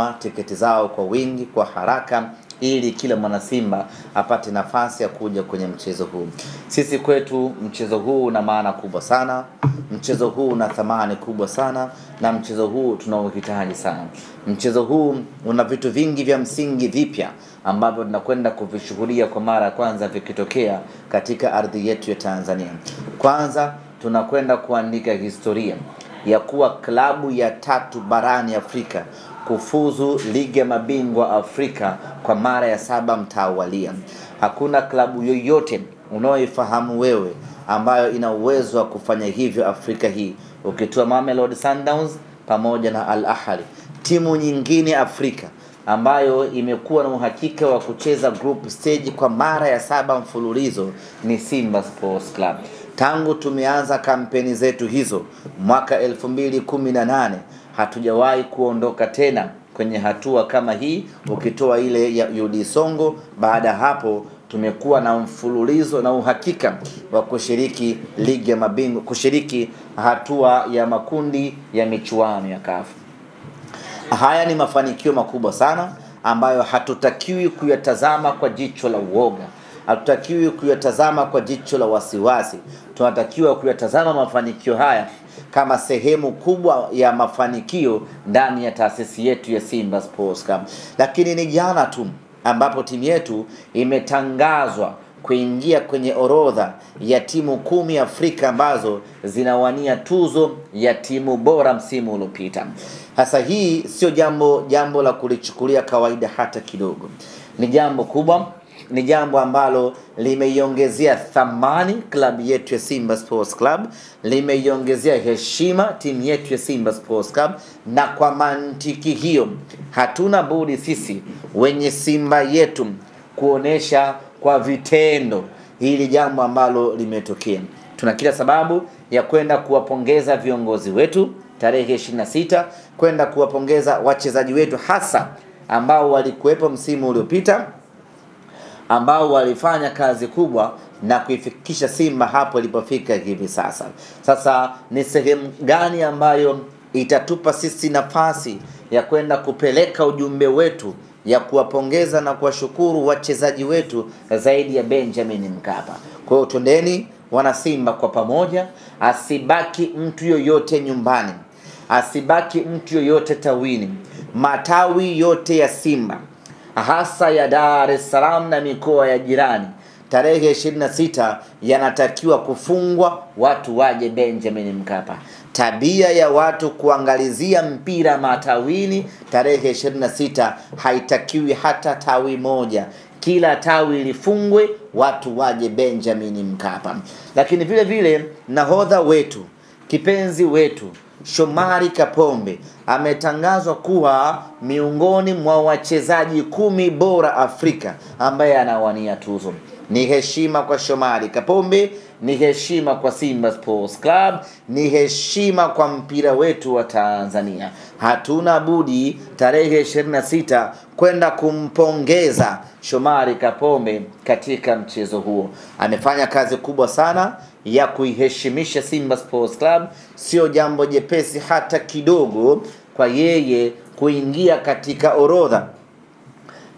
kununua tiketi zao kwa wingi, kwa haraka, ili kila mwana Simba apate nafasi ya kuja kwenye mchezo huu. Sisi kwetu mchezo huu una maana kubwa sana, mchezo huu una thamani kubwa sana, na mchezo huu tunaohitaji sana. Mchezo huu una vitu vingi vya msingi vipya ambavyo tunakwenda kuvishuhudia kwa mara ya kwanza vikitokea katika ardhi yetu ya Tanzania. Kwanza tunakwenda kuandika historia ya kuwa klabu ya 3 barani Afrika kufuzu ligi ya mabingwa Afrika kwa mara ya 7 mtawalia. Hakuna klabu yoyote unaoifahamu wewe ambayo ina uwezo wa kufanya hivyo Afrika hii, ukitoa Mamelodi Sundowns pamoja na Al Ahly. Timu nyingine Afrika ambayo imekuwa na uhakika wa kucheza group stage kwa mara ya 7 mfululizo ni Simba Sports Club. Tangu tumeanza kampeni zetu hizo mwaka 2018 hatujawahi kuondoka tena kwenye hatua kama hii, ukitoa ile ya UD Songo. Baada hapo tumekuwa na mfululizo na uhakika wa kushiriki ligi ya mabingwa, kushiriki hatua ya makundi ya michuano ya CAF. Haya ni mafanikio makubwa sana ambayo hatutakiwi kuyatazama kwa jicho la uoga. Hatutakiwi kuyatazama kwa jicho la wasiwasi. Tunatakiwa kuyatazama mafanikio haya kama sehemu kubwa ya mafanikio ndani ya taasisi yetu ya Simba Sports Club. Lakini ni jana tu ambapo timu yetu imetangazwa kuingia kwenye orodha ya timu 10 Afrika ambazo zinawania tuzo ya timu bora msimu uliopita. Hasa hii sio jambo la kulichukulia kawaida hata kidogo. Ni jambo kubwa, ni jambo ambalo limeiongezea thamani klabu yetu ya Simba Sports Club, limeiongezea heshima timu yetu ya Simba Sports Club, na kwa mantiki hiyo hatuna budi sisi wenye Simba yetu kuonesha kwa vitendo hili jambo ambalo limetokea. Tuna kila sababu ya kwenda kuwapongeza viongozi wetu tarehe 26, kwenda kuwapongeza wachezaji wetu hasa ambao walikuwepo msimu uliopita, ambao walifanya kazi kubwa na kuifikisha Simba hapo ilipofika hivi sasa. Sasa ni sehemu gani ambayo itatupa sisi nafasi ya kwenda kupeleka ujumbe wetu ya kuwapongeza na kuwashukuru wachezaji wetu zaidi ya Benjamin Mkapa? Kwa hiyo twendeni wana Simba kwa pamoja, asibaki mtu yoyote nyumbani, asibaki mtu yoyote tawini. Matawi yote ya Simba hasa ya Dar es Salaam na mikoa ya jirani tarehe 26 yanatakiwa kufungwa, watu waje Benjamin Mkapa. Tabia ya watu kuangalizia mpira matawini tarehe 26 haitakiwi hata tawi moja. Kila tawi lifungwe, watu waje Benjamin Mkapa. Lakini vile vile nahodha wetu, kipenzi wetu Shomari Kapombe ametangazwa kuwa miongoni mwa wachezaji 10 bora Afrika ambaye anawania tuzo. Ni heshima kwa Shomari Kapombe, ni heshima kwa Simba Sports Club, ni heshima kwa mpira wetu wa Tanzania. Hatuna budi tarehe 26 kwenda kumpongeza Shomari Kapombe katika mchezo huo. Amefanya kazi kubwa sana ya kuiheshimisha Simba Sports Club. Sio jambo jepesi hata kidogo kwa yeye kuingia katika orodha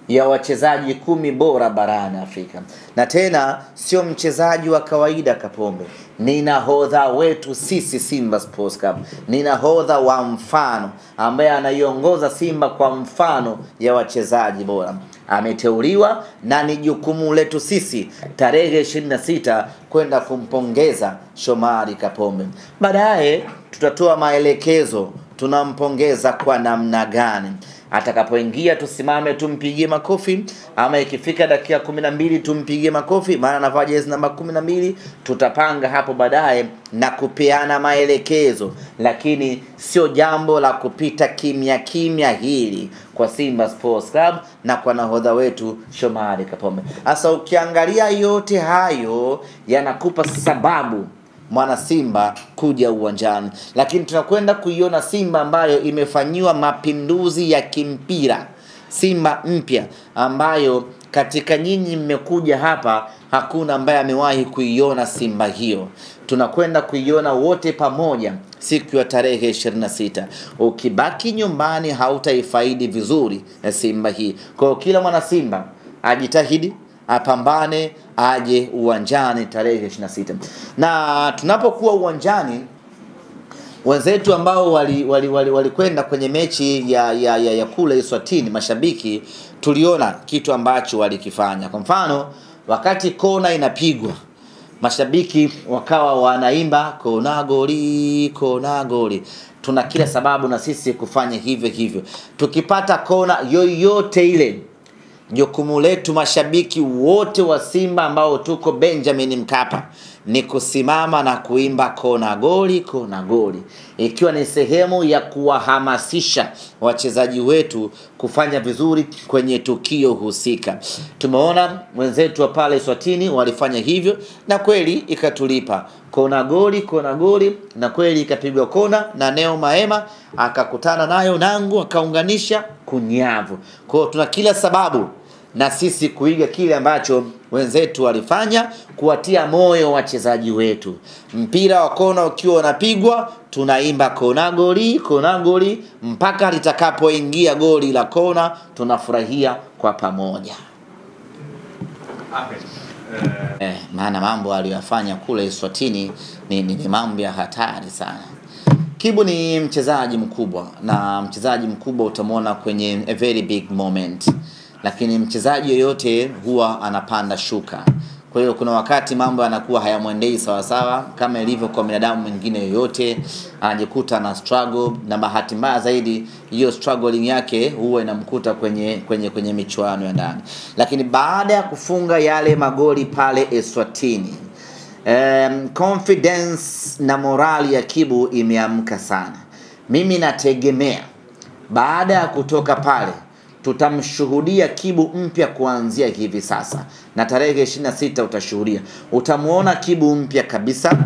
ya wachezaji 10 bora barani Afrika. Na tena sio mchezaji wa kawaida Kapombe, ni nahodha wetu sisi Simba Sports Club, ni nahodha wa mfano ambaye anaiongoza Simba kwa mfano ya wachezaji bora. Ameteuliwa na ni jukumu letu sisi tarehe 26 kwenda kumpongeza Shomari Kapombe. Baadaye tutatoa maelekezo tunampongeza kwa namna gani. Atakapoingia tusimame tumpigie makofi, ama ikifika dakika 12 tumpigie makofi maana anavaa jezi namba 12. Tutapanga hapo baadaye na kupeana maelekezo, lakini sio jambo la kupita kimya kimya hili kwa Simba Sports Club na kwa nahodha wetu Shomari Kapombe. Sasa ukiangalia yote hayo yanakupa sababu mwana Simba kuja uwanjani. Lakini tunakwenda kuiona Simba ambayo imefanyiwa mapinduzi ya kimpira, Simba mpya ambayo katika nyinyi mmekuja hapa hakuna ambaye amewahi kuiona Simba hiyo. Tunakwenda kuiona wote pamoja siku ya tarehe 26. Ukibaki nyumbani hautaifaidi vizuri Simba hii. Kwa kila mwana Simba ajitahidi, apambane, aje uwanjani tarehe 26. Na tunapokuwa uwanjani, wenzetu ambao walikwenda kwenye mechi ya kule Eswatini, mashabiki tuliona kitu ambacho walikifanya. Kwa mfano, wakati kona inapigwa, mashabiki wakawa wanaimba kona goli, kona goli. Tuna kila sababu na sisi kufanya hivyo hivyo. Tukipata kona yoyote ile, jukumu letu mashabiki wote wa Simba ambao tuko Benjamin Mkapa ni kusimama na kuimba kona goli, kona goli, ikiwa ni sehemu ya kuwahamasisha wachezaji wetu kufanya vizuri kwenye tukio husika. Tumeona wenzetu wa pale Eswatini walifanya hivyo na kweli ikatulipa. Kona goli, kona goli, na kweli ikapigwa kona na Neo Maema akakutana nayo Nangu akaunganisha kunyavu. Kwa hiyo tuna kila sababu na sisi kuiga kile ambacho wenzetu walifanya, kuwatia moyo wachezaji wetu. Mpira wa kona ukiwa unapigwa, tunaimba kona goli mpaka litakapoingia goli la kona, tunafurahia kwa pamoja. Maana mambo aliyofanya kule Eswatini ni mambo ya hatari sana. Kibu ni mchezaji mkubwa, na mchezaji mkubwa utamwona kwenye a very big moment. Lakini mchezaji yoyote huwa anapanda shuka. Kwa hiyo kuna wakati mambo yanakuwa hayamwendei sawa sawa kama ilivyo kwa binadamu mwingine yoyote, anajikuta na struggle, na bahati mbaya zaidi hiyo struggling yake huwa inamkuta kwenye michuano ya ndani. Lakini baada ya kufunga yale magoli pale Eswatini, confidence na morali ya Kibu imeamka sana. Mimi nategemea baada ya kutoka pale tutamshuhudia Kibu mpya kuanzia hivi sasa, na tarehe 26 utashuhudia. Utamuona Kibu mpya kabisa.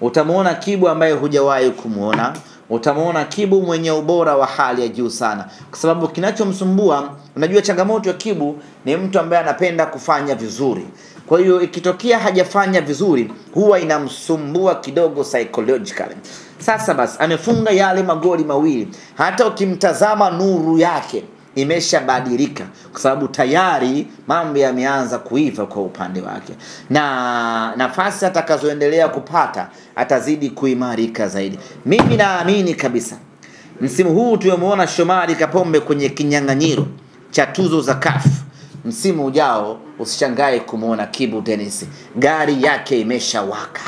Utamuona Kibu ambaye hujawahi kumuona. Utamuona Kibu mwenye ubora wa hali ya juu sana. Kwa sababu kinachomsumbua, unajua changamoto ya Kibu ni mtu ambaye anapenda kufanya vizuri. Kwa hiyo ikitokea hajafanya vizuri huwa inamsumbua kidogo psychologically. Sasa basi amefunga yale magoli mawili. Hata ukimtazama nuru yake imeshabadilika kwa sababu tayari mambo yameanza kuiva kwa upande wake, na nafasi atakazoendelea kupata atazidi kuimarika zaidi. Mimi naamini kabisa msimu huu tumemuona Shomari Kapombe kwenye kinyang'anyiro cha tuzo za CAF. Msimu ujao usishangae kumuona Kibu Denis, gari yake imeshawaka.